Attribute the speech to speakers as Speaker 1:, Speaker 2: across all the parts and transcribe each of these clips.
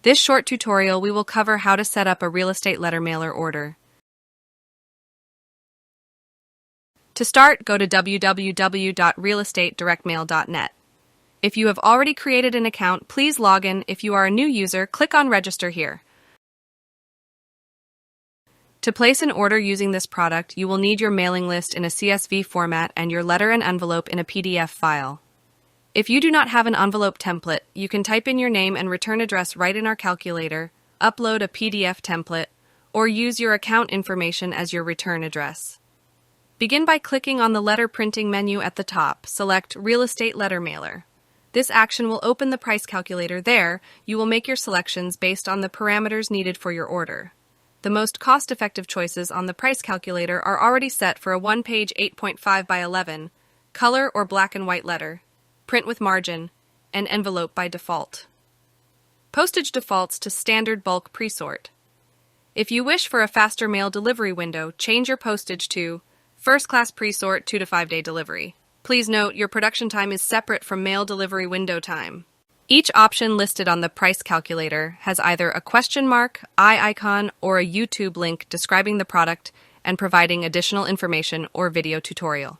Speaker 1: This short tutorial we will cover how to set up a real estate letter mailer order. To start, go to www.realestatedirect.mail.net. If you have already created an account, please log in. If you are a new user, click on Register here. To place an order using this product, you will need your mailing list in a CSV format and your letter and envelope in a PDF file. If you do not have an envelope template, you can type in your name and return address right in our calculator, upload a PDF template, or use your account information as your return address. Begin by clicking on the letter printing menu at the top. Select Real Estate Letter Mailer. This action will open the price calculator. There, you will make your selections based on the parameters needed for your order. The most cost-effective choices on the price calculator are already set for a one-page 8.5 by 11, color or black and white letter, print with margin, and envelope by default. Postage defaults to standard bulk pre-sort. If you wish for a faster mail delivery window, change your postage to first-class pre-sort 2 to 5 day delivery. Please note your production time is separate from mail delivery window time. Each option listed on the price calculator has either a question mark, eye icon, or a YouTube link describing the product and providing additional information or video tutorial.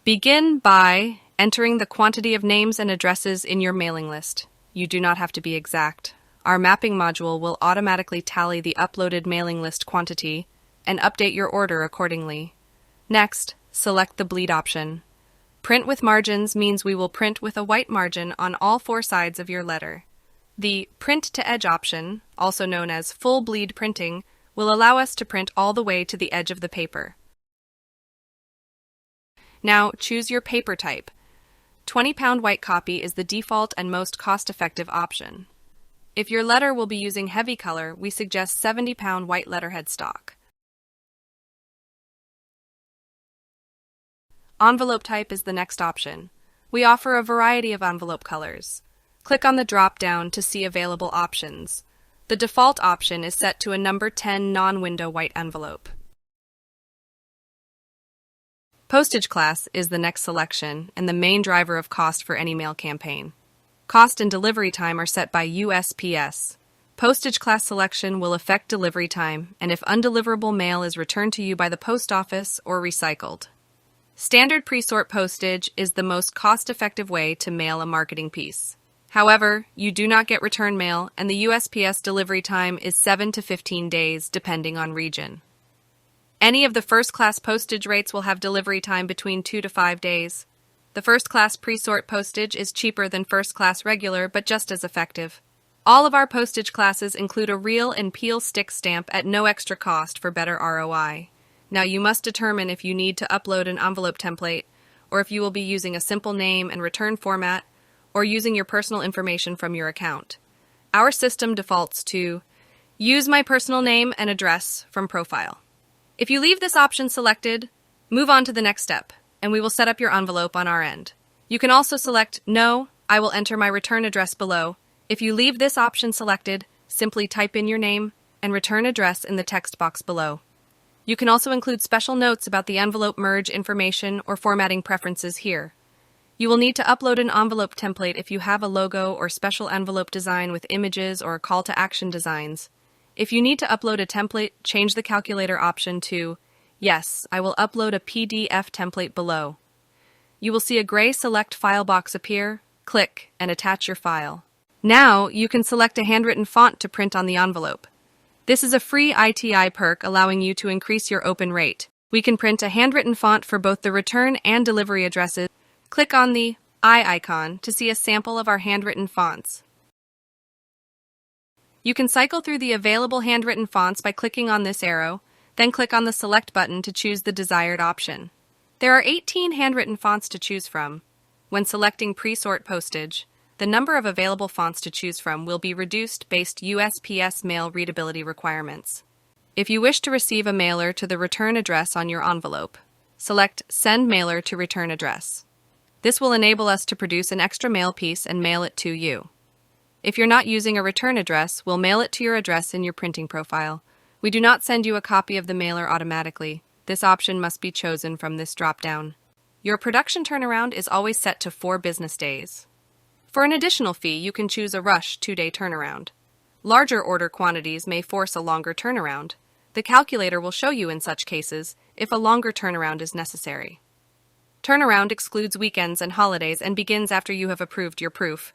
Speaker 1: Begin by entering the quantity of names and addresses in your mailing list. You do not have to be exact. Our mapping module will automatically tally the uploaded mailing list quantity and update your order accordingly. Next, select the bleed option. Print with margins means we will print with a white margin on all 4 sides of your letter. The print to edge option, also known as full bleed printing, will allow us to print all the way to the edge of the paper. Now, choose your paper type. 20-pound white copy is the default and most cost-effective option. If your letter will be using heavy color, we suggest 70-pound white letterhead stock. Envelope type is the next option. We offer a variety of envelope colors. Click on the drop-down to see available options. The default option is set to a number 10 non-window white envelope. Postage class is the next selection and the main driver of cost for any mail campaign. Cost and delivery time are set by USPS. Postage class selection will affect delivery time and if undeliverable mail is returned to you by the post office or recycled. Standard pre-sort postage is the most cost-effective way to mail a marketing piece. However, you do not get return mail and the USPS delivery time is 7 to 15 days depending on region. Any of the first-class postage rates will have delivery time between 2 to 5 days. The first-class pre-sort postage is cheaper than first-class regular, but just as effective. All of our postage classes include a reel and peel stick stamp at no extra cost for better ROI. Now you must determine if you need to upload an envelope template, or if you will be using a simple name and return format, or using your personal information from your account. Our system defaults to use my personal name and address from profile. If you leave this option selected, move on to the next step, and we will set up your envelope on our end. You can also select No, I will enter my return address below. If you leave this option selected, simply type in your name and return address in the text box below. You can also include special notes about the envelope merge information or formatting preferences here. You will need to upload an envelope template if you have a logo or special envelope design with images or call to action designs. If you need to upload a template, change the calculator option to Yes, I will upload a PDF template below. You will see a gray Select File box appear, click, and attach your file. Now, you can select a handwritten font to print on the envelope. This is a free ITI perk allowing you to increase your open rate. We can print a handwritten font for both the return and delivery addresses. Click on the eye icon to see a sample of our handwritten fonts. You can cycle through the available handwritten fonts by clicking on this arrow, then click on the Select button to choose the desired option. There are 18 handwritten fonts to choose from. When selecting pre-sort postage, the number of available fonts to choose from will be reduced based USPS mail readability requirements. If you wish to receive a mailer to the return address on your envelope, select Send Mailer to Return Address. This will enable us to produce an extra mail piece and mail it to you. If you're not using a return address, we'll mail it to your address in your printing profile. We do not send you a copy of the mailer automatically. This option must be chosen from this drop-down. Your production turnaround is always set to 4 business days. For an additional fee, you can choose a rush 2-day turnaround. Larger order quantities may force a longer turnaround. The calculator will show you in such cases if a longer turnaround is necessary. Turnaround excludes weekends and holidays and begins after you have approved your proof.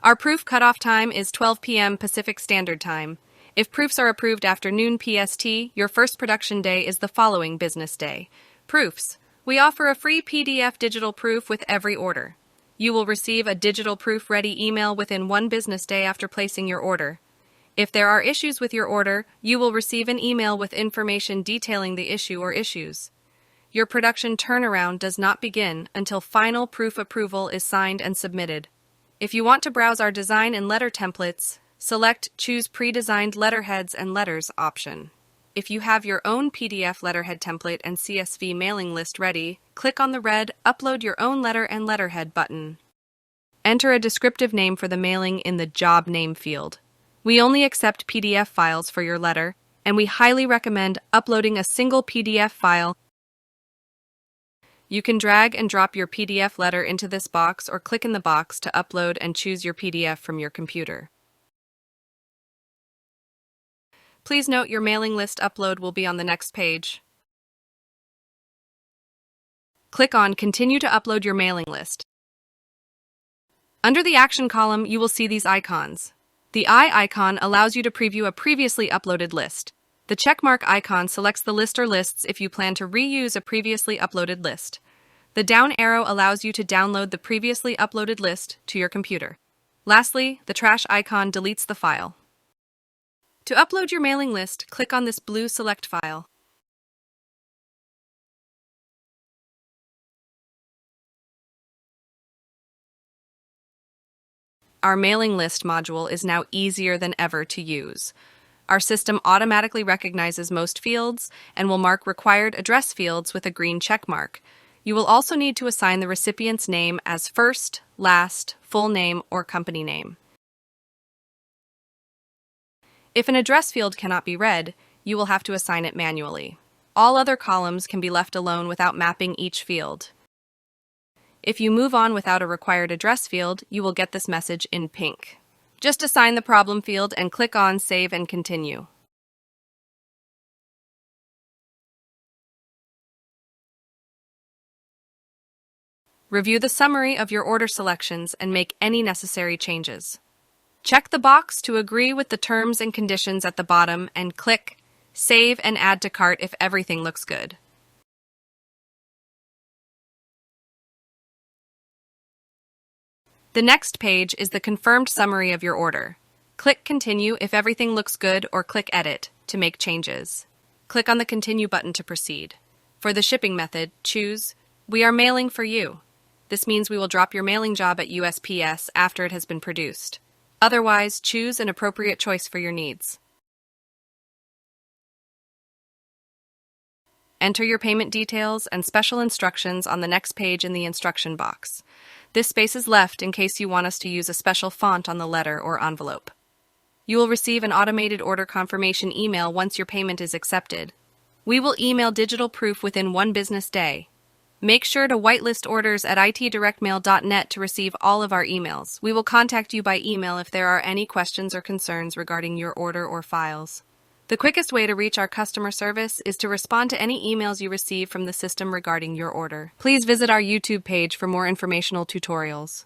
Speaker 1: Our proof cutoff time is 12 p.m. Pacific Standard Time. If proofs are approved after noon PST, your first production day is the following business day. Proofs. We offer a free PDF digital proof with every order. You will receive a digital proof ready email within 1 business day after placing your order. If there are issues with your order, you will receive an email with information detailing the issue or issues. Your production turnaround does not begin until final proof approval is signed and submitted. If you want to browse our design and letter templates, select Choose Pre-designed Letterheads and Letters option. If you have your own PDF letterhead template and CSV mailing list ready, click on the red Upload Your Own Letter and Letterhead button. Enter a descriptive name for the mailing in the Job Name field. We only accept PDF files for your letter, and we highly recommend uploading a single PDF file. You can drag and drop your PDF letter into this box or click in the box to upload and choose your PDF from your computer. Please note your mailing list upload will be on the next page. Click on Continue to upload your mailing list. Under the Action column, you will see these icons. The eye icon allows you to preview a previously uploaded list. The checkmark icon selects the list or lists if you plan to reuse a previously uploaded list. The down arrow allows you to download the previously uploaded list to your computer. Lastly, the trash icon deletes the file. To upload your mailing list, click on this blue Select File. Our mailing list module is now easier than ever to use. Our system automatically recognizes most fields and will mark required address fields with a green check mark. You will also need to assign the recipient's name as first, last, full name, or company name. If an address field cannot be read, you will have to assign it manually. All other columns can be left alone without mapping each field. If you move on without a required address field, you will get this message in pink. Just assign the problem field and click on Save and Continue. Review the summary of your order selections and make any necessary changes. Check the box to agree with the terms and conditions at the bottom and click Save and Add to Cart if everything looks good. The next page is the confirmed summary of your order. Click Continue if everything looks good or click Edit to make changes. Click on the Continue button to proceed. For the shipping method, choose We are mailing for you. This means we will drop your mailing job at USPS after it has been produced. Otherwise, choose an appropriate choice for your needs. Enter your payment details and special instructions on the next page in the instruction box. This space is left in case you want us to use a special font on the letter or envelope. You will receive an automated order confirmation email once your payment is accepted. We will email digital proof within 1 business day. Make sure to whitelist orders at itdirectmail.net to receive all of our emails. We will contact you by email if there are any questions or concerns regarding your order or files. The quickest way to reach our customer service is to respond to any emails you receive from the system regarding your order. Please visit our YouTube page for more informational tutorials.